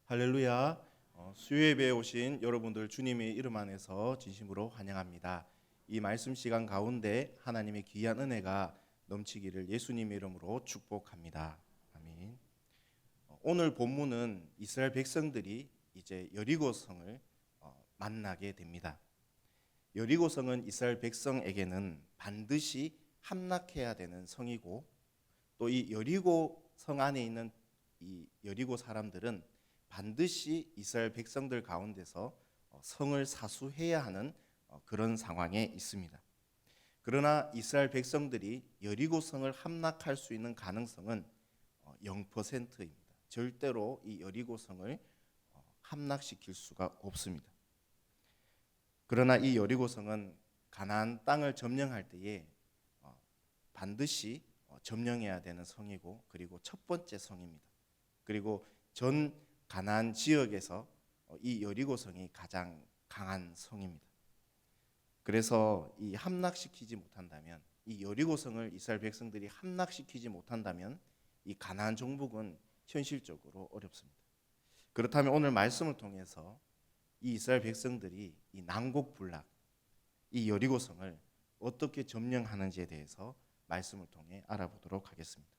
할렐루야. 수요예배에 오신 여러분들 주님의 이름 안에서 진심으로 환영합니다. 이 말씀 시간 가운데 하나님의 귀한 은혜가 넘치기를 예수님의 이름으로 축복합니다. 아멘. 오늘 본문은 이스라엘 백성들이 이제 여리고성을 만나게 됩니다. 여리고성은 이스라엘 백성에게는 반드시 함락해야 되는 성이고, 또 이 여리고성 안에 있는 이 여리고 사람들은 반드시 이스라엘 백성들 가운데서 성을 사수해야 하는 그런 상황에 있습니다. 그러나 이스라엘 백성들이 여리고성을 함락할 수 있는 가능성은 0%입니다. 절대로 이 여리고성을 함락시킬 수가 없습니다. 그러나 이 여리고성은 가나안 땅을 점령할 때에 반드시 점령해야 되는 성이고, 그리고 첫 번째 성입니다. 그리고 전 가나안 지역에서 이 여리고성이 가장 강한 성입니다. 그래서 이 함락시키지 못한다면, 이 여리고성을 이스라엘 백성들이 함락시키지 못한다면 이 가나안 정복은 현실적으로 어렵습니다. 그렇다면 오늘 말씀을 통해서 이 이스라엘 백성들이 이 난곡불락, 이 여리고성을 어떻게 점령하는지에 대해서 말씀을 통해 알아보도록 하겠습니다.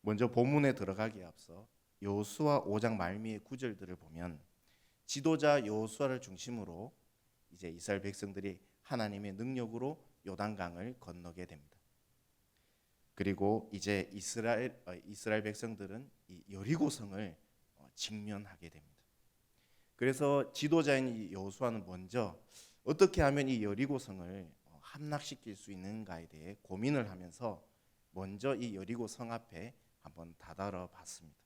먼저 본문에 들어가기에 앞서 여호수아 5장 말미의 구절들을 보면 지도자 여호수아를 중심으로 이제 이스라엘 백성들이 하나님의 능력으로 요단강을 건너게 됩니다. 그리고 이제 이스라엘 백성들은 이 여리고성을 직면하게 됩니다. 그래서 지도자인 이 여호수아는 먼저 어떻게 하면 이 여리고성을 함락시킬 수 있는가에 대해 고민을 하면서 먼저 이 여리고성 앞에 한번 다다라 봤습니다.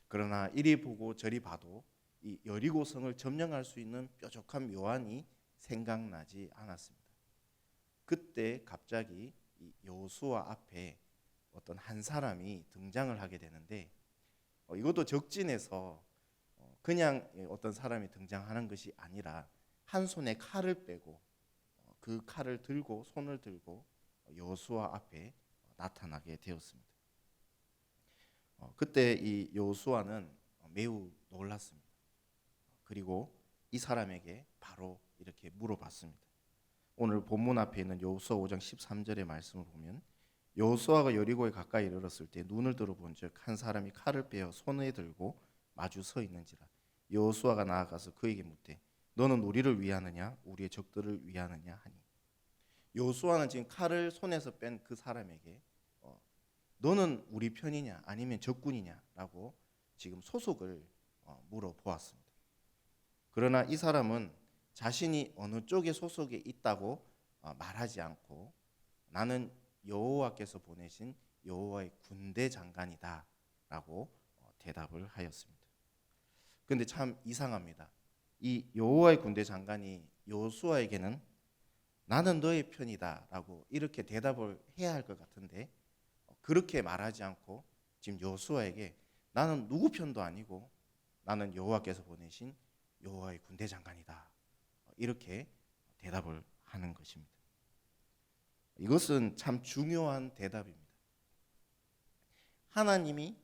그러나 이리 보고 저리 봐도 이 여리고성을 점령할 수 있는 뾰족한 묘안이 생각나지 않았습니다. 그때 갑자기 이 여호수아 앞에 어떤 한 사람이 등장을 하게 되는데, 이것도 적진에서 그냥 어떤 사람이 등장하는 것이 아니라 한 손에 칼을 빼고 그 칼을 들고 손을 들고 여호수아 앞에 나타나게 되었습니다. 그때 이 여호수아는 매우 놀랐습니다. 그리고 이 사람에게 바로 이렇게 물어봤습니다. 오늘 본문 앞에 있는 여호수아 5장 13절의 말씀을 보면 여호수아가 여리고에 가까이 이르렀을 때 눈을 들어본즉 한 사람이 칼을 빼어 손에 들고 마주 서 있는지라. 여호수아가 나아가서 그에게 묻되 너는 우리를 위하느냐 우리의 적들을 위하느냐 하니, 여호수아는 지금 칼을 손에서 뺀 그 사람에게 너는 우리 편이냐 아니면 적군이냐라고 지금 소속을 물어보았습니다. 그러나 이 사람은 자신이 어느 쪽에 소속에 있다고 말하지 않고 나는 여호와께서 보내신 여호와의 군대 장관이다라고 대답을 하였습니다. 그런데 참 이상합니다. 이 여호와의 군대 장관이 여호수아에게는 나는 너의 편이다라고 이렇게 대답을 해야 할 것 같은데 그렇게 말하지 않고 지금 여호수아에게 나는 누구 편도 아니고 나는 여호와께서 보내신 여호와의 군대 장관이다 이렇게 대답을 하는 것입니다. 이것은 참 중요한 대답입니다. 하나님이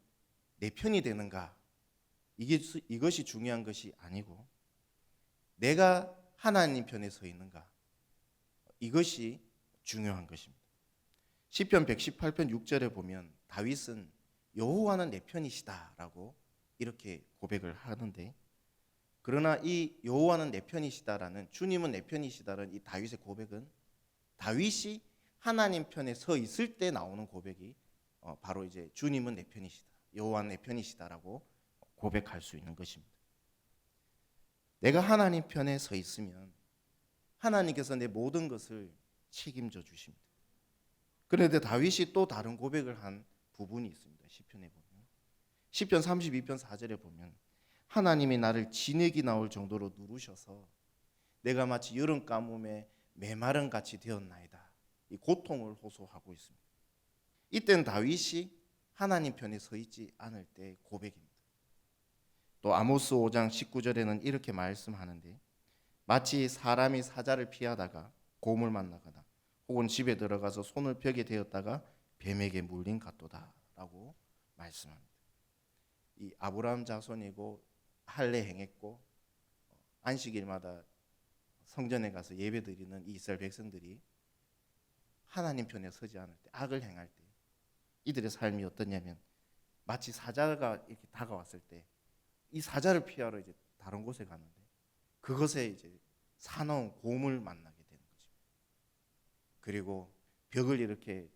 내 편이 되는가, 이것이 중요한 것이 아니고 내가 하나님 편에 서 있는가, 이것이 중요한 것입니다. 시편 118편 6절에 보면 다윗은 여호와는 내 편이시다라고 이렇게 고백을 하는데, 그러나 이 여호와는 내 편이시다라는, 주님은 내 편이시다라는 이 다윗의 고백은 다윗이 하나님 편에 서 있을 때 나오는 고백이 바로 이제 주님은 내 편이시다, 여호와는 내 편이시다라고 고백할 수 있는 것입니다. 내가 하나님 편에 서 있으면 하나님께서 내 모든 것을 책임져 주십니다. 그런데 다윗이 또 다른 고백을 한 부분이 있습니다. 시편에 보면 시편 32편 4절에 보면 하나님이 나를 진액이 나올 정도로 누르셔서 내가 마치 여름 가뭄에 메마른 같이 되었나이다, 이 고통을 호소하고 있습니다. 이때는 다윗이 하나님 편에 서 있지 않을 때 고백입니다. 또 아모스 5장 19절에는 이렇게 말씀하는데 마치 사람이 사자를 피하다가 곰을 만나거나 혹은 집에 들어가서 손을 벽에 대었다가 뱀에게 물린 같도다 라고 말씀합니다. 이 아브라함 자손이고 할례 행했고 안식일마다 성전에 가서 예배드리는 이 이스라엘 백성들이 하나님 편에 서지 않을 때, 악을 행할 때 이들의 삶이 어떠냐면 마치 사자가 이렇게 다가왔을 때 이 사자를 피하러 이제 다른 곳에 가는데 그것에 이제 사나운 곰을 만나게 되는 거죠. 그리고 벽을 이렇게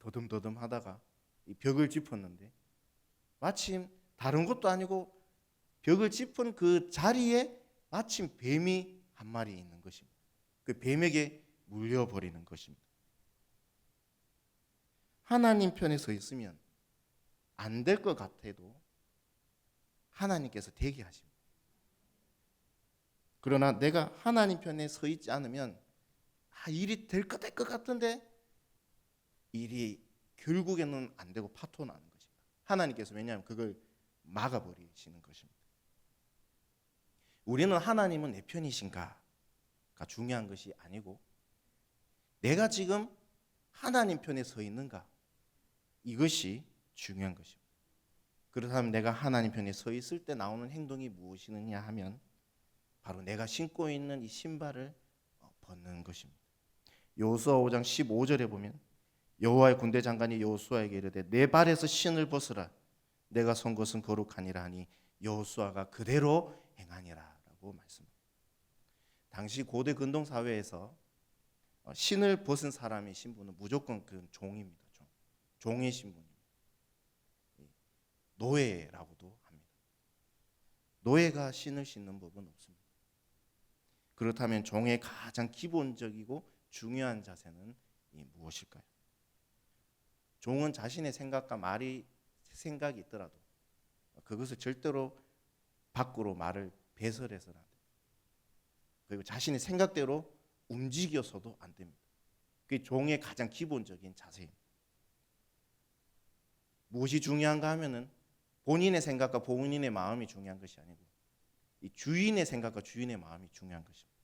더듬더듬 하다가 이 벽을 짚었는데 마침 다른 것도 아니고 벽을 짚은 그 자리에 마침 뱀이 한 마리 있는 것입니다. 그 뱀에게 물려버리는 것입니다. 하나님 편에 서 있으면 안 될 것 같아도 하나님께서 되게 하십니다. 그러나 내가 하나님 편에 서 있지 않으면 일이 될 것 같은데 일이 결국에는 안 되고 파토나는 것입니다. 하나님께서 왜냐하면 그걸 막아버리시는 것입니다. 우리는 하나님은 내 편이신가가 중요한 것이 아니고 내가 지금 하나님 편에 서 있는가, 이것이 중요한 것입니다. 그렇다면 내가 하나님 편에 서 있을 때 나오는 행동이 무엇이느냐 하면 바로 내가 신고 있는 이 신발을 벗는 것입니다. 여호수아 5장 15절에 보면 여호와의 군대 장관이 여호수아에게 이르되 내 발에서 신을 벗으라 내가 선 것은 거룩하니라 하니 여호수아가 그대로 행하니라라고 말씀합니다. 당시 고대 근동 사회에서 신을 벗은 사람의 신분은 무조건 그 종입니다. 종의 신분입니다. 노예라고도 합니다. 노예가 신을 신는 법은 없습니다. 그렇다면 종의 가장 기본적이고 중요한 자세는 무엇일까요? 종은 자신의 생각과 생각이 있더라도 그것을 절대로 밖으로 말을 배설해서는 안 됩니다. 그리고 자신의 생각대로 움직여서도 안 됩니다. 그게 종의 가장 기본적인 자세입니다. 무엇이 중요한가 하면은 본인의 생각과 본인의 마음이 중요한 것이 아니고 이 주인의 생각과 주인의 마음이 중요한 것입니다.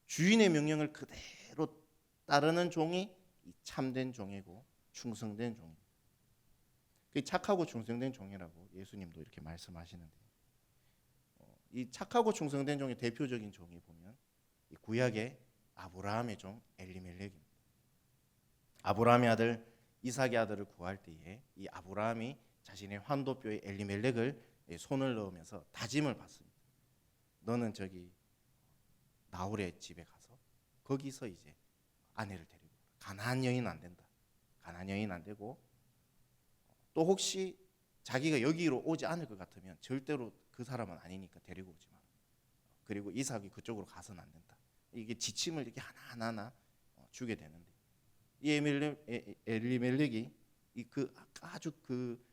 주인의 명령을 그대로 따르는 종이 참된 종이고 충성된 종입니다. 그 착하고 충성된 종이라고 예수님도 이렇게 말씀하시는데 이 착하고 충성된 종의 대표적인 종이 보면 이 구약의 아브라함의 종 엘리멜렉입니다. 아브라함의 아들 이삭의 아들을 구할 때에 이 아브라함이 자신의 환도뼈에 엘리멜렉을 손을 넣으면서 다짐을 받습니다. 너는 저기 나홀의 집에 가서 거기서 이제 아내를 데리고 가나안 여인 안 된다. 가나안 여인 안 되고 또 혹시 자기가 여기로 오지 않을 것 같으면 절대로 그 사람은 아니니까 데리고 오지 마라. 그리고 이삭이 그쪽으로 가서는 안 된다. 이게 지침을 이렇게 하나하나 주게 되는데 이 엘리멜렉이 아주 그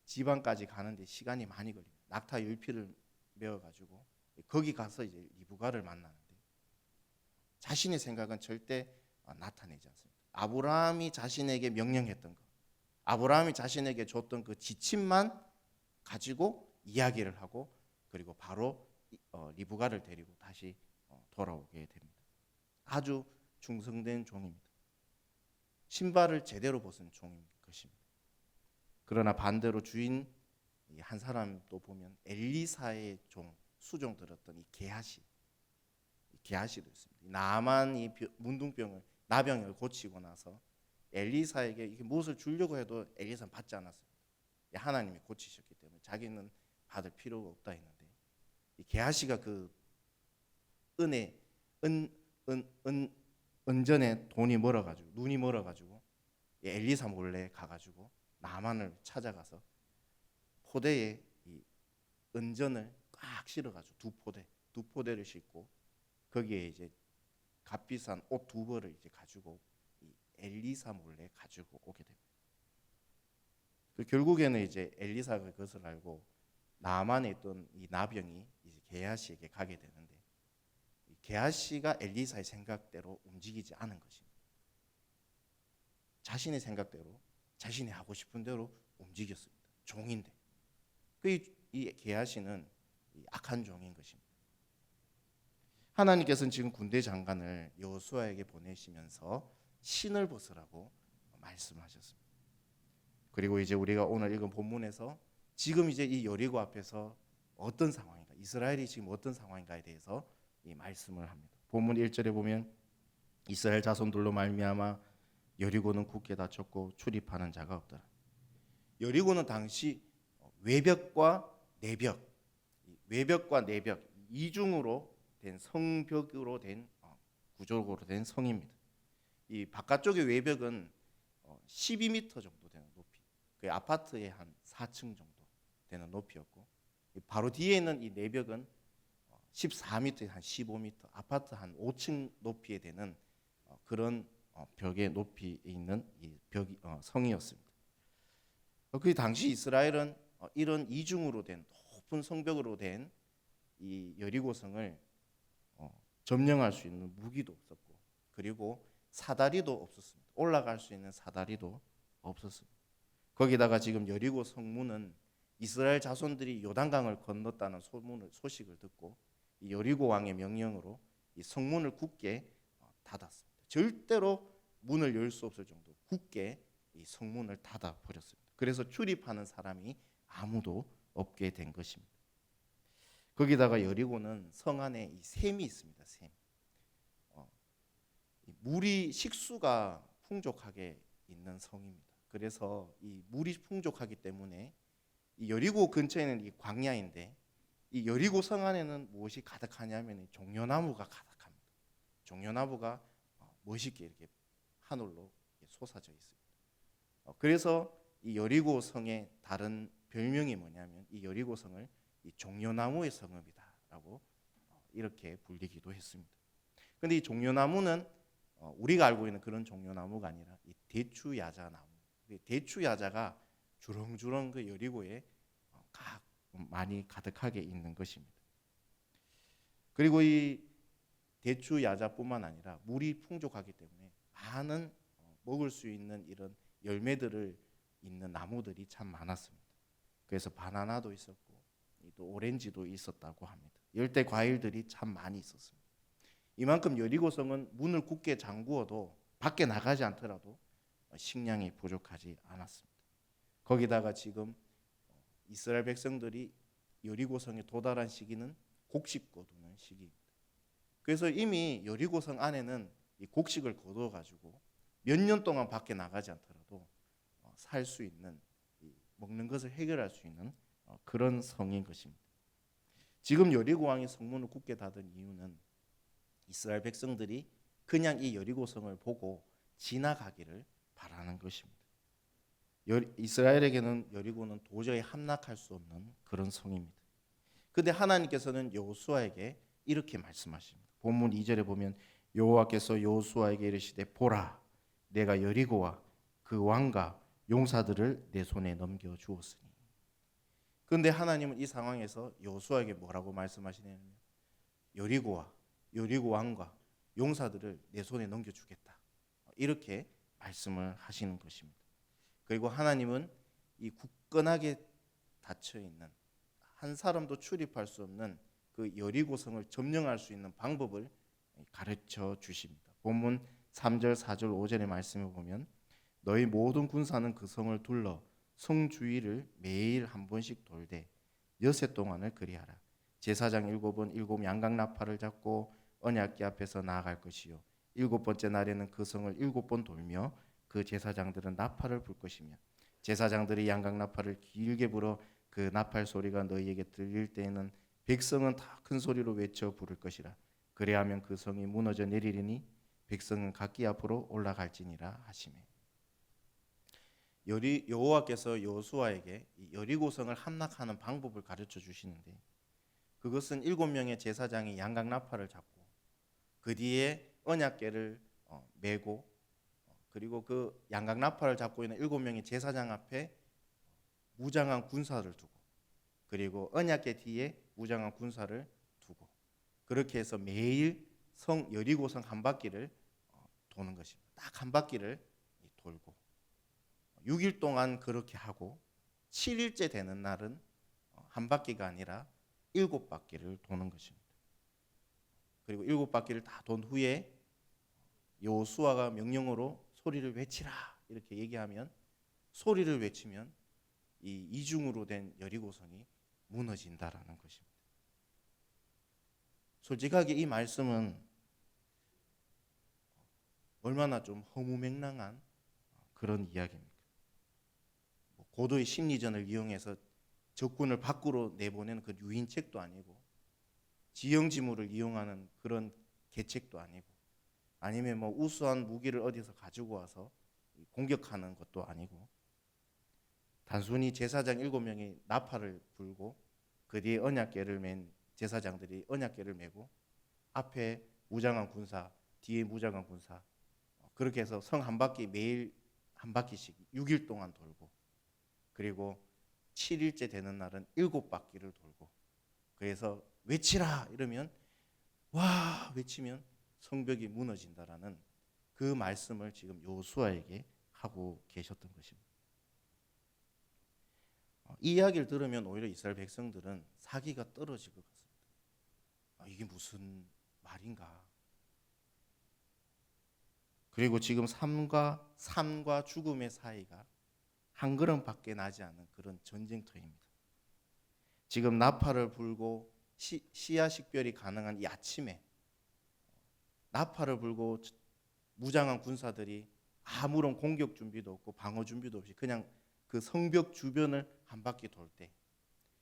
지방까지 가는데 시간이 많이 걸립니다. 낙타 10피를 메어가지고 거기 가서 이제 리브가를 만나는데 자신의 생각은 절대 나타내지 않습니다. 아브라함이 자신에게 명령했던 것, 아브라함이 자신에게 줬던 그 지침만 가지고 이야기를 하고 그리고 바로 리브가를 데리고 다시 돌아오게 됩니다. 아주 충성된 종입니다. 신발을 제대로 벗은 종인 것입니다. 그러나 반대로 주인 한 사람 또 보면 엘리사의 종 수종 들었던 이 게하시도 있습니다. 나만 이 문둥병을 나병을 고치고 나서 엘리사에게 이게 무엇을 주려고 해도 엘리사는 받지 않았습니다. 하나님이 고치셨기 때문에 자기는 받을 필요가 없다 했는데 이 게하시가 그 은혜 은전에 돈이 멀어가지고 눈이 멀어가지고 엘리사 몰래 가가지고 나만을 찾아가서 포대에 이 은전을 꽉 실어가지고 두 포대를 싣고 거기에 이제 값비싼 옷 2벌을 이제 가지고 이 엘리사 몰래 가지고 오게 됩니다. 결국에는 이제 엘리사가 그것을 알고 나만에 있던 이 나병이 이제 게하시에게 가게 되는데 게하시가 엘리사의 생각대로 움직이지 않은 것입니다. 자신의 생각대로 자신이 하고 싶은 대로 움직였습니다. 종인데 이 게하시는 악한 종인 것입니다. 하나님께서는 지금 군대 장관을 여호수아에게 보내시면서 신을 벗으라고 말씀하셨습니다. 그리고 이제 우리가 오늘 읽은 본문에서 지금 이제 이 여리고 앞에서 어떤 상황인가, 이스라엘이 지금 어떤 상황인가에 대해서 이 말씀을 합니다. 본문 1절에 보면 이스라엘 자손들로 말미암아 여리고는 굳게 닫혔고 출입하는 자가 없더라. 여리고는 당시 외벽과 내벽, 외벽과 내벽 이중으로 된 성벽으로 된 구조로 된 성입니다. 이 바깥쪽의 외벽은 12m 정도 되는 높이, 그 아파트의 한 4층 정도 되는 높이였고, 바로 뒤에 있는 이 내벽은 14m, 한 15m, 아파트 한 5층 높이에 되는 그런 벽의 높이에 있는 이 성이었습니다. 그 당시 이스라엘은 이런 이중으로 된 높은 성벽으로 된 이 여리고성을 점령할 수 있는 무기도 없었고, 그리고 사다리도 없었습니다. 올라갈 수 있는 사다리도 없었습니다. 거기다가 지금 여리고 성문은 이스라엘 자손들이 요단강을 건넜다는 소식을 듣고 이 여리고 왕의 명령으로 이 성문을 굳게 닫았습니다. 절대로 문을 열 수 없을 정도로 굳게 이 성문을 닫아 버렸습니다. 그래서 출입하는 사람이 아무도 없게 된 것입니다. 거기다가 여리고는 성 안에 이 샘이 있습니다. 샘. 물이 식수가 풍족하게 있는 성입니다. 그래서 이 물이 풍족하기 때문에 이 여리고 근처에는 이 광야인데 이 여리고 성 안에는 무엇이 가득하냐면 종려나무가 가득합니다. 종려나무가 멋있게 이렇게 하늘로 솟아져 있습니다. 그래서 이 여리고 성의 다른 별명이 뭐냐면 이 여리고 성을 이 종려나무의 성읍이다라고 이렇게 불리기도 했습니다. 그런데 이 종려나무는 우리가 알고 있는 그런 종려나무가 아니라 이 대추야자나무. 대추야자가 주렁주렁 그 여리고에 많이 가득하게 있는 것입니다. 그리고 이 대추야자뿐만 아니라 물이 풍족하기 때문에 많은 먹을 수 있는 이런 열매들을 있는 나무들이 참 많았습니다. 그래서 바나나도 있었고 또 오렌지도 있었다고 합니다. 열대 과일들이 참 많이 있었습니다. 이만큼 여리고성은 문을 굳게 잠그어도 밖에 나가지 않더라도 식량이 부족하지 않았습니다. 거기다가 지금 이스라엘 백성들이 여리고성에 도달한 시기는 곡식 거두는 시기입니다. 그래서 이미 여리고성 안에는 이 곡식을 거두어 가지고 몇 년 동안 밖에 나가지 않더라도 살 수 있는, 먹는 것을 해결할 수 있는 그런 성인 것입니다. 지금 여리고 왕이 성문을 굳게 닫은 이유는 이스라엘 백성들이 그냥 이 여리고성을 보고 지나가기를 바라는 것입니다. 이스라엘에게는 여리고는 도저히 함락할 수 없는 그런 성입니다. 그런데 하나님께서는 여호수아에게 이렇게 말씀하십니다. 본문 2절에 보면 여호와께서 여호수아에게 이르시되 보라, 내가 여리고와 그 왕과 용사들을 내 손에 넘겨 주었으니. 그런데 하나님은 이 상황에서 여호수아에게 뭐라고 말씀하시냐면 여리고 왕과 용사들을 내 손에 넘겨주겠다, 이렇게 말씀을 하시는 것입니다. 그리고 하나님은 이 굳건하게 닫혀있는 한 사람도 출입할 수 없는 그 여리고성을 점령할 수 있는 방법을 가르쳐 주십니다. 본문 3절, 4절, 5절의 말씀을 보면 너희 모든 군사는 그 성을 둘러 성 주위를 매일 한 번씩 돌되 여세 동안을 그리하라. 제사장 7은 7 양각 나팔을 잡고 언약궤 앞에서 나아갈 것이요 7번째 날에는 그 성을 7번 돌며 그 제사장들은 나팔을 불 것이며 제사장들이 양각 나팔을 길게 불어 그 나팔 소리가 너희에게 들릴 때에는 백성은 다 큰 소리로 외쳐 부를 것이라. 그래야면 그 성이 무너져 내리리니 백성은 각기 앞으로 올라갈지니라 하시매. 여호와께서 여호수아에게 여리고성을 함락하는 방법을 가르쳐 주시는데 그것은 7명의 제사장이 양각 나팔을 잡고 그 뒤에 언약궤를 메고 그리고 그 양각 나팔을 잡고 있는 7명의 제사장 앞에 무장한 군사를 두고 그리고 언약궤 뒤에 무장한 군사를 두고 그렇게 해서 매일 성 여리고성 한 바퀴를 도는 것입니다. 딱 한 바퀴를 돌고 6일 동안 그렇게 하고 7일째 되는 날은 한 바퀴가 아니라 7바퀴를 도는 것입니다. 그리고 7바퀴를 다 돈 후에 여호수아가 명령으로 소리를 외치라 이렇게 얘기하면 소리를 외치면 이 이중으로 된 여리고성이 무너진다라는 것입니다. 솔직하게 이 말씀은 얼마나 좀 허무맹랑한 그런 이야기입니까? 고도의 심리전을 이용해서 적군을 밖으로 내보내는 그 유인책도 아니고, 지형지물을 이용하는 그런 계책도 아니고, 아니면 뭐 우수한 무기를 어디서 가지고 와서 공격하는 것도 아니고, 단순히 제사장 7명이 나팔을 불고 그 뒤에 언약궤를 맨 제사장들이 언약궤를 메고 앞에 무장한 군사, 뒤에 무장한 군사, 그렇게 해서 성 한 바퀴 매일 한 바퀴씩 6일 동안 돌고, 그리고 7일째 되는 날은 7바퀴를 돌고, 그래서 외치라 이러면 와 외치면 성벽이 무너진다라는 그 말씀을 지금 요수아에게 하고 계셨던 것입니다. 이 이야기를 들으면 오히려 이스라엘 백성들은 사기가 떨어질 것 같습니다. 이게 무슨 말인가? 그리고 지금 삶과 죽음의 사이가 한 걸음밖에 나지 않은 그런 전쟁터입니다. 지금 나팔을 불고 시야 식별이 가능한 이 아침에 나팔을 불고 무장한 군사들이 아무런 공격 준비도 없고 방어 준비도 없이 그냥 그 성벽 주변을 한 바퀴 돌 때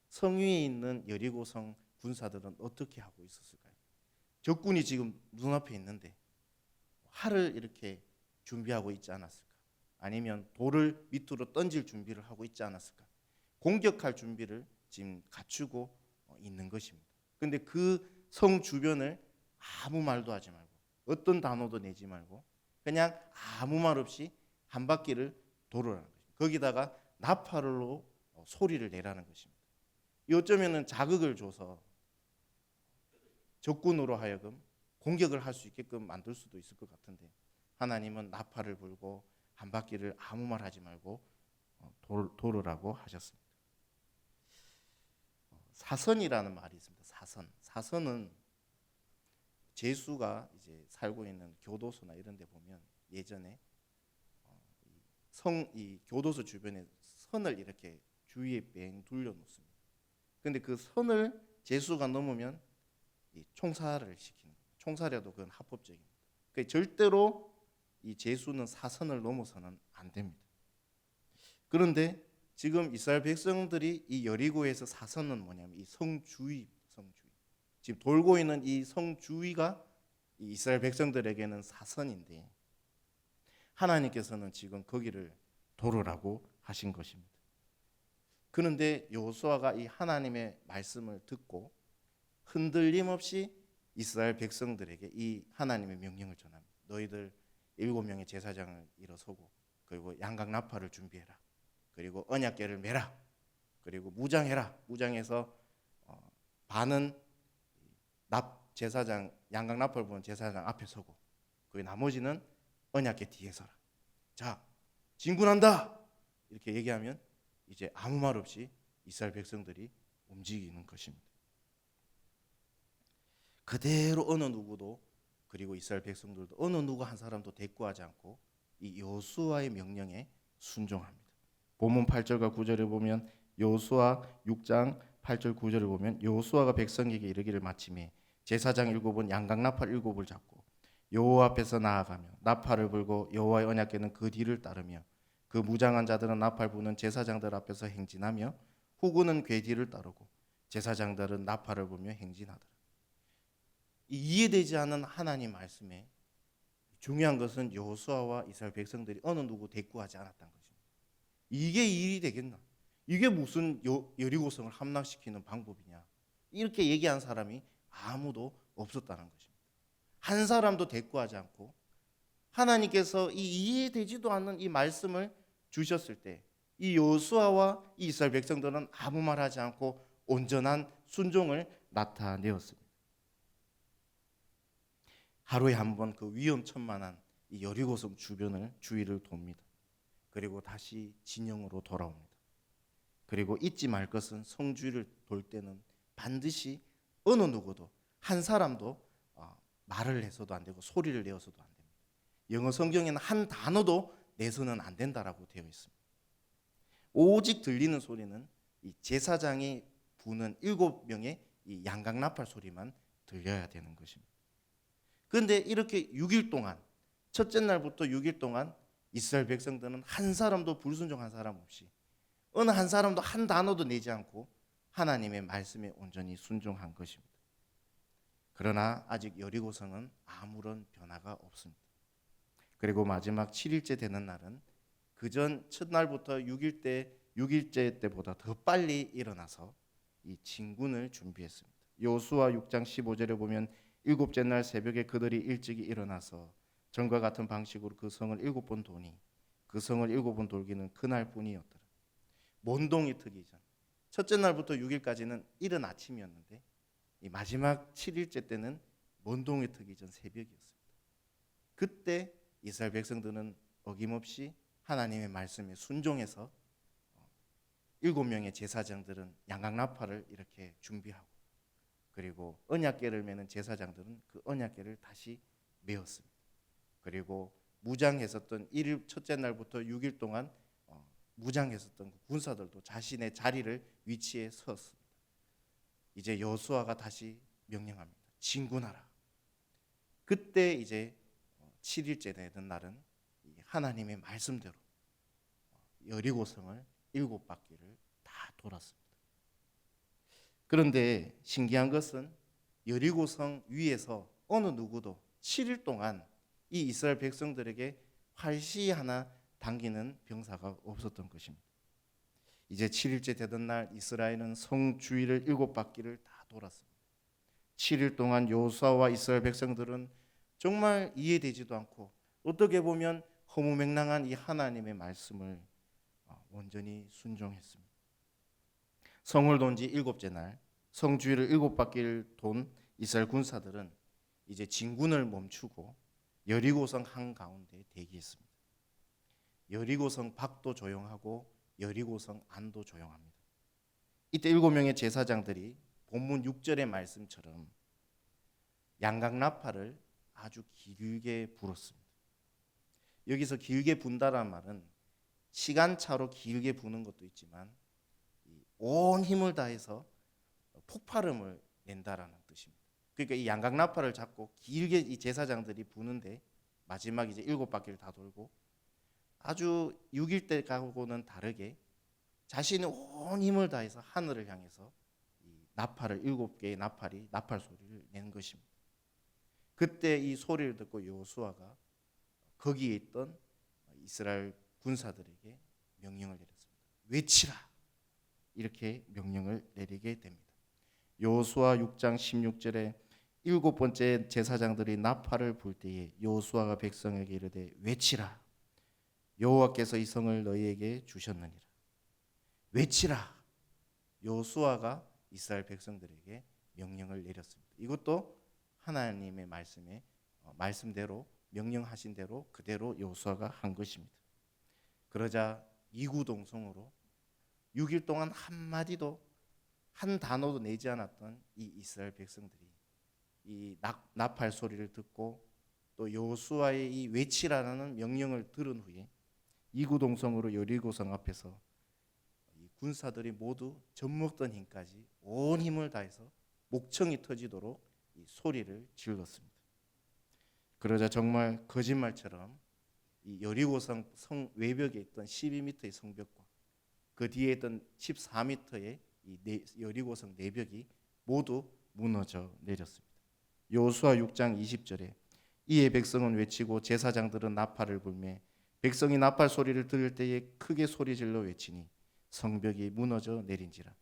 성 위에 있는 여리고성 군사들은 어떻게 하고 있었을까요? 적군이 지금 눈앞에 있는데 활을 이렇게 준비하고 있지 않았을까? 아니면 돌을 밑으로 던질 준비를 하고 있지 않았을까? 공격할 준비를 지금 갖추고 있는 것입니다. 그런데 그 성 주변을 아무 말도 하지 말고 어떤 단어도 내지 말고 그냥 아무 말 없이 한 바퀴를 돌으라는 것입니다. 거기다가 나팔로 소리를 내라는 것입니다. 어쩌면은 자극을 줘서 적군으로 하여금 공격을 할 수 있게끔 만들 수도 있을 것 같은데, 하나님은 나팔을 불고 한 바퀴를 아무 말 하지 말고 돌으라고 하셨습니다. 사선이라는 말이 있습니다. 사선은 제수가 이제 살고 있는 교도소나 이런 데 보면 예전에 이 교도소 주변에 선을 이렇게 주위에 뺑 둘러 놓습니다. 그런데 그 선을 제수가 넘으면 이 총살을 시키는 거예요. 총살해도 그건 합법적입니다. 그러니까 절대로 이 제수는 사선을 넘어서는 안 됩니다. 그런데 지금 이스라엘 백성들이 이 여리고에서 사선은 뭐냐면 이 성주위. 지금 돌고 있는 이 성주위가 이 이스라엘 백성들에게는 사선인데 하나님께서는 지금 거기를 돌으라고 하신 것입니다. 그런데 여호수아가 이 하나님의 말씀을 듣고 흔들림 없이 이스라엘 백성들에게 이 하나님의 명령을 전합니다. 너희들 7명의 제사장을 일어서고 그리고 양각 나팔을 준비해라. 그리고 언약궤를 메라. 그리고 무장해라. 무장해서 반은 제사장 양각 나팔 부는 제사장 앞에 서고 그 나머지는 언약궤 뒤에 서라. 자, 진군한다. 이렇게 얘기하면 이제 아무 말 없이 이스라엘 백성들이 움직이는 것입니다. 그대로 어느 누구도, 그리고 이스라엘 백성들도 어느 누구 한 사람도 대꾸하지 않고 이 여호수아의 명령에 순종합니다. 본문 8절과 9절에 보면 여호수아 6장 8절 9절을 보면 여호수아가 백성에게 이르기를 마침에 제사장 7은 양각 나팔 7을 잡고 여호와 앞에서 나아가며 나팔을 불고 여호와의 언약궤는 그 뒤를 따르며 그 무장한 자들은 나팔 부는 제사장들 앞에서 행진하며 후군은 궤 뒤를 따르고 제사장들은 나팔을 불며 행진하더라. 이해되지 않는 하나님 말씀에 중요한 것은 여호수아와 이스라엘 백성들이 어느 누구 대꾸하지 않았다는 것입니다. 이게 일이 되겠나? 이게 무슨 여리고성을 함락시키는 방법이냐? 이렇게 얘기한 사람이 아무도 없었다는 것입니다. 한 사람도 대꾸하지 않고 하나님께서 이 이해되지도 않는 이 말씀을 주셨을 때 이 여호수아와 이 이스라엘 백성들은 아무 말하지 않고 온전한 순종을 나타내었습니다. 하루에 한 번 그 위험천만한 이 여리고성 주변을 주위를 돕니다. 그리고 다시 진영으로 돌아옵니다. 그리고 잊지 말 것은 성주위를 돌 때는 반드시 어느 누구도 한 사람도 말을 해서도 안 되고 소리를 내어서도 안 됩니다. 영어 성경에는 한 단어도 내서는 안 된다라고 되어 있습니다. 오직 들리는 소리는 이 제사장이 부는 7명의 이 양각 나팔 소리만 들려야 되는 것입니다. 그런데 이렇게 6일 동안, 첫째 날부터 6일 동안 이스라엘 백성들은 한 사람도 불순종한 사람 없이, 어느 한 사람도 한 단어도 내지 않고 하나님의 말씀에 온전히 순종한 것입니다. 그러나 아직 여리고성은 아무런 변화가 없습니다. 그리고 마지막 7일째 되는 날은 그전 첫날부터 6일째 때보다 더 빨리 일어나서 이 진군을 준비했습니다. 여호수아 6장 15절에 보면 일곱째 날 새벽에 그들이 일찍이 일어나서 전과 같은 방식으로 그 성을 7번 도니 그 성을 7번 돌기는 그날뿐이었더라. 먼동이 트기 전, 첫째 날부터 6일까지는 이른 아침이었는데 이 마지막 7일째 때는 먼동이 트기 전 새벽이었습니다. 그때 이스라엘 백성들은 어김없이 하나님의 말씀에 순종해서 7명의 제사장들은 양각 나팔을 이렇게 준비하고, 그리고 언약궤를 메는 제사장들은 그 언약궤를 다시 메었습니다. 그리고 무장했었던 첫째 날부터 6일 동안 무장했었던 군사들도 자신의 자리를 위치에 섰습니다. 이제 여호수아가 다시 명령합니다. 진군하라. 그때 이제 7일째 되는 날은 하나님의 말씀대로 여리고성을 7바퀴를 다 돌았습니다. 그런데 신기한 것은 여리고성 위에서 어느 누구도 7일 동안 이 이스라엘 백성들에게 활시 하나 당기는 병사가 없었던 것입니다. 이제 7일째 되던 날 이스라엘은 성 주위를 7바퀴를 다 돌았습니다. 7일 동안 여호수아와 이스라엘 백성들은 정말 이해되지도 않고 어떻게 보면 허무맹랑한 이 하나님의 말씀을 온전히 순종했습니다. 성을 돈 지 7째 날 성 주위를 7바퀴를 돈 이스라엘 군사들은 이제 진군을 멈추고 여리고성 한가운데 대기했습니다. 여리고성 밖도 조용하고 여리고성 안도 조용합니다. 이때 7명의 제사장들이 본문 6절의 말씀처럼 양각 나팔을 아주 길게 불었습니다. 여기서 길게 분다란 말은 시간차로 길게 부는 것도 있지만 온 힘을 다해서 폭발음을 낸다라는 뜻입니다. 그러니까 이 양각 나팔을 잡고 길게 이 제사장들이 부는데 마지막 이제 7바퀴를 다 돌고 아주 6일 때하고는 다르게 자신의 온 힘을 다해서 하늘을 향해서 이 나팔을 7개의 나팔 소리를 내는 것입니다. 그때 이 소리를 듣고 여호수아가 거기에 있던 이스라엘 군사들에게 명령을 내렸습니다. 외치라. 이렇게 명령을 내리게 됩니다. 여호수아 6장 16절에 7번째 제사장들이 나팔을 불 때에 여호수아가 백성에게 이르되 외치라. 여호와께서 이 성을 너희에게 주셨느니라. 외치라. 여호수아가 이스라엘 백성들에게 명령을 내렸습니다. 이것도 하나님의 말씀대로 명령하신 대로 그대로 여호수아가 한 것입니다. 그러자 이구동성으로 6일 동안 한마디도 한 단어도 내지 않았던 이 이스라엘 백성들이 이 나팔 소리를 듣고 또 여호수아의 이 외치라는 명령을 들은 후에 이구동성으로 여리고성 앞에서 이 군사들이 모두 젖먹던 힘까지 온 힘을 다해서 목청이 터지도록 이 소리를 질렀습니다. 그러자 정말 거짓말처럼 이 여리고성 성 외벽에 있던 12m의 성벽과 그 뒤에 있던 14m의 이 여리고성 내벽이 모두 무너져 내렸습니다. 여호수아 6장 20절에 이에 백성은 외치고 제사장들은 나팔을 불매 백성이 나팔 소리를 들을 때에 크게 소리질러 외치니 성벽이 무너져 내린지라.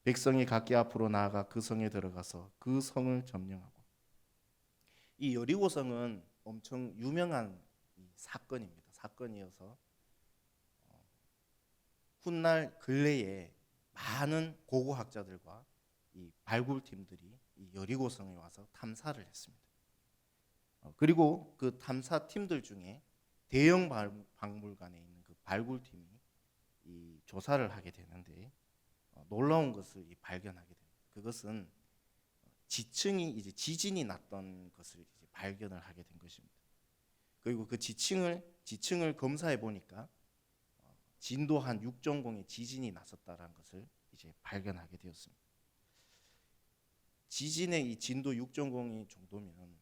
백성이 각기 앞으로 나아가 그 성에 들어가서 그 성을 점령하고. 이 여리고성은 엄청 유명한 사건입니다. 사건이어서 훗날 근래에 많은 고고학자들과 이 발굴팀들이 이 여리고성에 와서 탐사를 했습니다. 그리고 그 탐사팀들 중에 대형 박물관에 있는 그 발굴팀이 이 조사를 하게 되는데 놀라운 것을 발견하게 됩니다. 그것은 이제 지진이 났던 것을 이제 발견을 하게 된 것입니다. 그리고 그 지층을 검사해 보니까 진도 한 6.0의 지진이 났었다라는 것을 이제 발견하게 되었습니다. 지진의 이 진도 6.0 정도면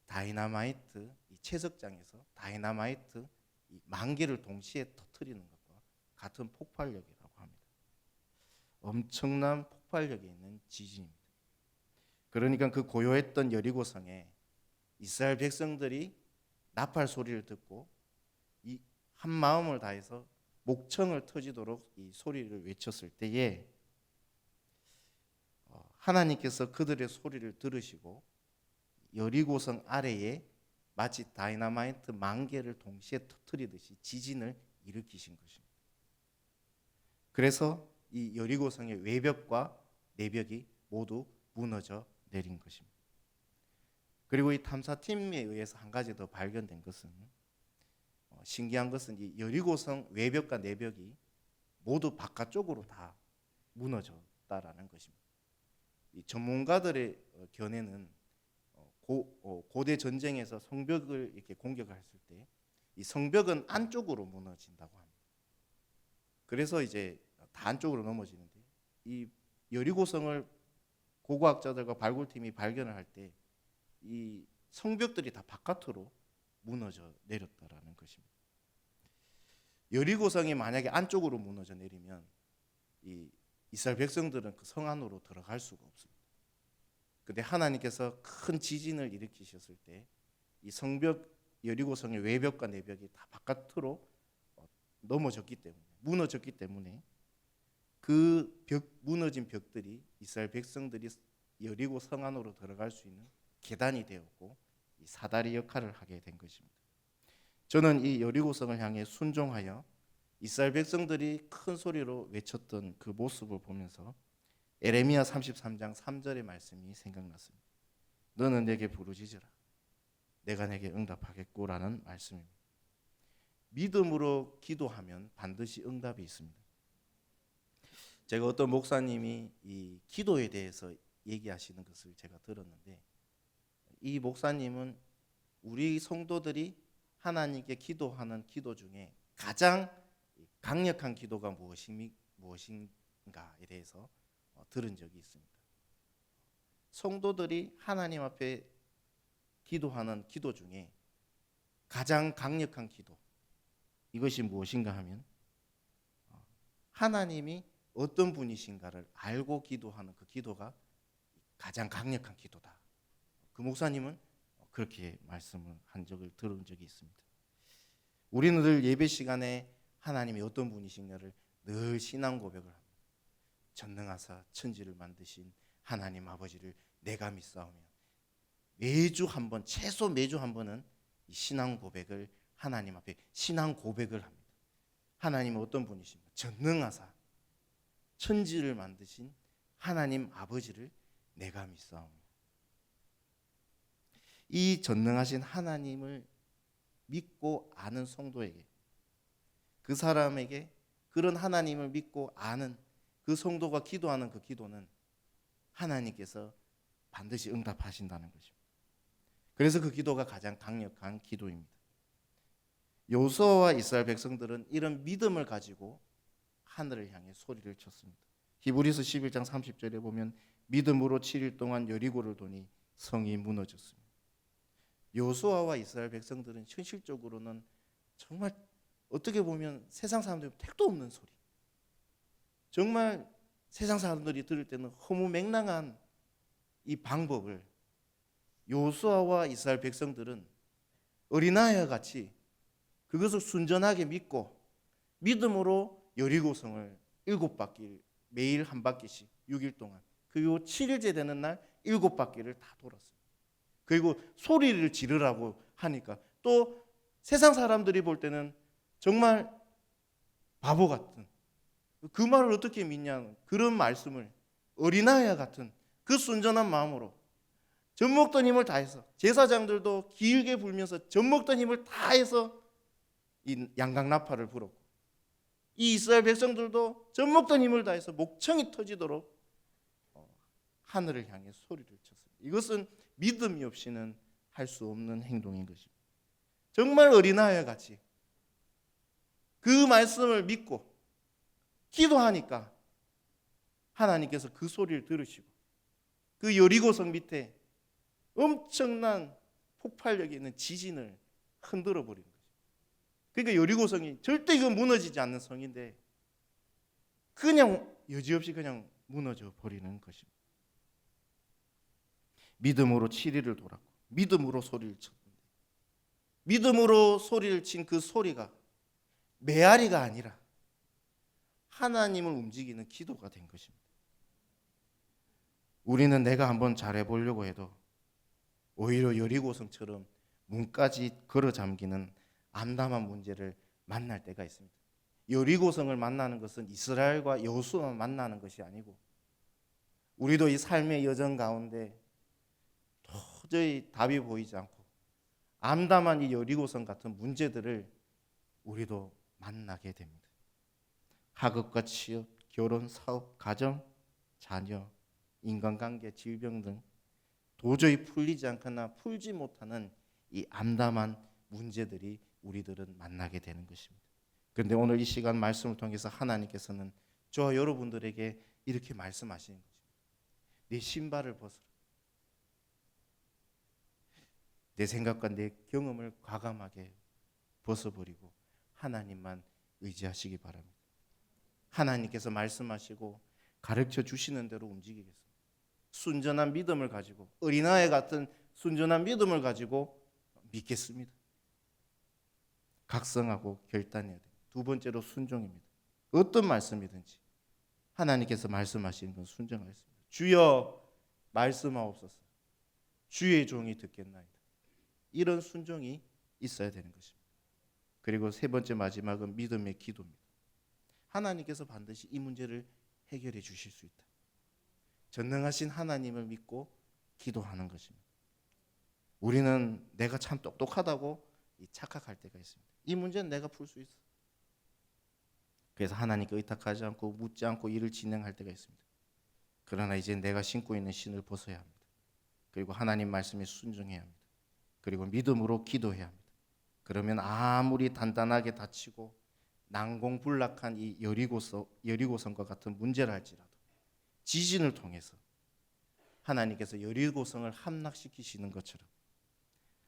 다이너마이트, 이 채석장에서 다이너마이트 이 10,000개를 동시에 터뜨리는 것과 같은 폭발력이라고 합니다. 엄청난 폭발력이 있는 지진입니다. 그러니까 그 고요했던 여리고성에 이스라엘 백성들이 나팔 소리를 듣고 이 한 마음을 다해서 목청을 터지도록 이 소리를 외쳤을 때에 하나님께서 그들의 소리를 들으시고 여리고성 아래에 마치 다이너마이트 10,000개를 동시에 터뜨리듯이 지진을 일으키신 것입니다. 그래서 이 여리고성의 외벽과 내벽이 모두 무너져 내린 것입니다. 그리고 이 탐사팀에 의해서 한 가지 더 발견된 것은 신기한 것은 이 여리고성 외벽과 내벽이 모두 바깥쪽으로 다 무너졌다라는 것입니다. 이 전문가들의 견해는 고대 전쟁에서 성벽을 이렇게 공격했을 때 이 성벽은 안쪽으로 무너진다고 합니다. 그래서 이제 다 안쪽으로 넘어지는데 이 여리고성을 고고학자들과 발굴팀이 발견을 할 때 이 성벽들이 다 바깥으로 무너져 내렸다라는 것입니다. 여리고성이 만약에 안쪽으로 무너져 내리면 이 이스라엘 백성들은 그 성 안으로 들어갈 수가 없습니다. 그런데 하나님께서 큰 지진을 일으키셨을 때 이 성벽 여리고성의 외벽과 내벽이 다 바깥으로 넘어졌기 때문에 무너졌기 때문에 그 무너진 벽들이 이스라엘 백성들이 여리고 성 안으로 들어갈 수 있는 계단이 되었고 이 사다리 역할을 하게 된 것입니다. 저는 이 여리고성을 향해 순종하여 이스라엘 백성들이 큰 소리로 외쳤던 그 모습을 보면서 에레미야 33장 3절의 말씀이 생각났습니다. 너는 내게 부르짖으라 내가 내게 응답하겠고라는 말씀입니다. 믿음으로 기도하면 반드시 응답이 있습니다. 제가 어떤 목사님이 이 기도에 대해서 얘기하시는 것을 제가 들었는데 이 목사님은 우리 성도들이 하나님께 기도하는 기도 중에 가장 강력한 기도가 무엇인가에 대해서 들은 적이 있습니다. 성도들이 하나님 앞에 기도하는 기도 중에 가장 강력한 기도 이것이 무엇인가 하면 하나님이 어떤 분이신가를 알고 기도하는 그 기도가 가장 강력한 기도다. 그 목사님은 그렇게 말씀을 한 적을 들은 적이 있습니다. 우리는 늘 예배 시간에 하나님이 어떤 분이신가를 늘 신앙 고백을 합니다. 전능하사 천지를 만드신 하나님 아버지를 내가 믿사오며 매주 한 번, 최소 매주 한 번은 이 신앙 고백을 하나님 앞에 신앙 고백을 합니다. 하나님은 어떤 분이십니까? 전능하사 천지를 만드신 하나님 아버지를 내가 믿사오며 이 전능하신 하나님을 믿고 아는 성도에게 그 사람에게 그런 하나님을 믿고 아는 그 성도가 기도하는 그 기도는 하나님께서 반드시 응답하신다는 것입니다. 그래서 그 기도가 가장 강력한 기도입니다. 여호수아와 이스라엘 백성들은 이런 믿음을 가지고 하늘을 향해 소리를 쳤습니다. 히브리서 11장 30절에 보면 믿음으로 7일 동안 여리고를 도니 성이 무너졌습니다. 여호수아와 이스라엘 백성들은 현실적으로는 정말 어떻게 보면 세상 사람들이 택도 없는 소리, 정말 세상 사람들이 들을 때는 허무맹랑한 이 방법을 여호수아와 이스라엘 백성들은 어린아이와 같이 그것을 순전하게 믿고 믿음으로 여리고성을 7바퀴 매일 한 바퀴씩 6일 동안 그리고 7일째 되는 날 7바퀴를 다 돌았어요. 그리고 소리를 지르라고 하니까 또 세상 사람들이 볼 때는 정말 바보 같은 그 말을 어떻게 믿냐는 그런 말씀을 어린아이와 같은 그 순전한 마음으로 젖 먹던 힘을 다해서 제사장들도 길게 불면서 젖 먹던 힘을 다해서 이 양강나팔을 불었고 이 이스라엘 백성들도 젖 먹던 힘을 다해서 목청이 터지도록 하늘을 향해 소리를 쳤습니다. 이것은 믿음이 없이는 할 수 없는 행동인 것입니다. 정말 어린아이와 같이 그 말씀을 믿고 기도하니까 하나님께서 그 소리를 들으시고 그 여리고성 밑에 엄청난 폭발력이 있는 지진을 흔들어 버린 거죠. 그러니까 여리고성이 절대 이거 무너지지 않는 성인데 그냥 여지없이 그냥 무너져 버리는 것입니다. 믿음으로 7일을 돌았고 믿음으로 소리를 쳤는데 믿음으로 소리를 친 그 소리가 메아리가 아니라 하나님을 움직이는 기도가 된 것입니다. 우리는 내가 한번 잘해보려고 해도 오히려 여리고성처럼 문까지 걸어 잠기는 암담한 문제를 만날 때가 있습니다. 여리고성을 만나는 것은 이스라엘과 여호수아만 만나는 것이 아니고 우리도 이 삶의 여정 가운데 도저히 답이 보이지 않고 암담한 이 여리고성 같은 문제들을 우리도 만나게 됩니다. 학업과 취업, 결혼, 사업, 가정, 자녀, 인간관계, 질병 등 도저히 풀리지 않거나 풀지 못하는 이 암담한 문제들이 우리들은 만나게 되는 것입니다. 그런데 오늘 이 시간 말씀을 통해서 하나님께서는 저와 여러분들에게 이렇게 말씀하시는 거죠. 내 신발을 벗어라. 내 생각과 내 경험을 과감하게 벗어버리고 하나님만 의지하시기 바랍니다. 하나님께서 말씀하시고 가르쳐 주시는 대로 움직이겠습니다. 순전한 믿음을 가지고 어린아이 같은 순전한 믿음을 가지고 믿겠습니다. 각성하고 결단해야 됩니다. 두 번째로 순종입니다. 어떤 말씀이든지 하나님께서 말씀하시는 건 순종하겠습니다. 주여 말씀하옵소서. 주의 종이 듣겠나이다. 이런 순종이 있어야 되는 것입니다. 그리고 세 번째 마지막은 믿음의 기도입니다. 하나님께서 반드시 이 문제를 해결해 주실 수 있다. 전능하신 하나님을 믿고 기도하는 것입니다. 우리는 내가 참 똑똑하다고 착각할 때가 있습니다. 이 문제는 내가 풀 수 있어. 그래서 하나님께 의탁하지 않고 묻지 않고 일을 진행할 때가 있습니다. 그러나 이제 내가 신고 있는 신을 벗어야 합니다. 그리고 하나님 말씀에 순종해야 합니다. 그리고 믿음으로 기도해야 합니다. 그러면 아무리 단단하게 다치고 난공불락한 이 여리고성과 같은 문제를 할지라도 지진을 통해서 하나님께서 여리고성을 함락시키시는 것처럼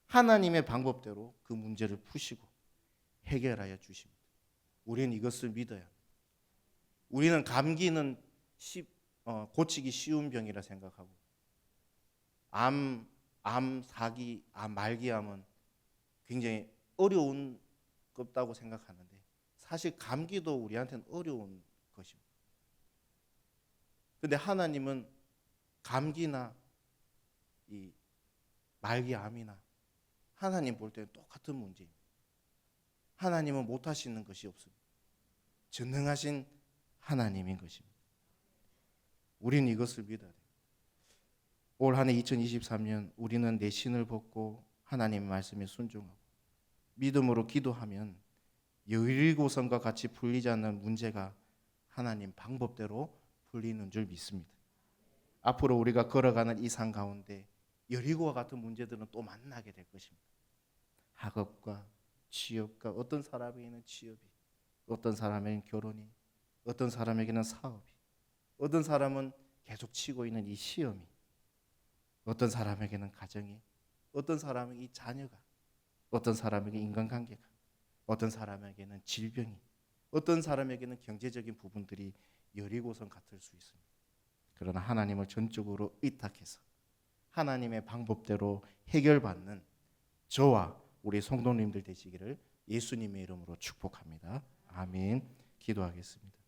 하나님의 방법대로 그 문제를 푸시고 해결하여 주십니다. 우리는 이것을 믿어야 합니다. 우리는 감기는 고치기 쉬운 병이라 생각하고 암, 사기, 말기암은 굉장히 어려운 것다고 생각하는데 사실 감기도 우리한테는 어려운 것입니다. 그런데 하나님은 감기나 이 말기암이나 하나님 볼 때는 똑같은 문제입니다. 하나님은 못하시는 것이 없습니다. 전능하신 하나님인 것입니다. 우리는 이것을 믿어야 돼요. 올 한 해 2023년 우리는 내 신을 벗고 하나님의 말씀에 순종하고 믿음으로 기도하면 여리고성과 같이 풀리지 않는 문제가 하나님 방법대로 풀리는 줄 믿습니다. 앞으로 우리가 걸어가는 이 산 가운데 여리고와 같은 문제들은 또 만나게 될 것입니다. 학업과 취업과 어떤 사람에게는 취업이, 어떤 사람에게는 결혼이, 어떤 사람에게는 사업이, 어떤 사람은 계속 치고 있는 이 시험이, 어떤 사람에게는 가정이, 어떤 사람에게 이 자녀가, 어떤 사람에게 인간관계가, 어떤 사람에게는 질병이, 어떤 사람에게는 경제적인 부분들이 여리고성 같을 수 있습니다. 그러나 하나님을 전적으로 의탁해서 하나님의 방법대로 해결받는 저와 우리 성도님들 되시기를 예수님의 이름으로 축복합니다. 아멘. 기도하겠습니다.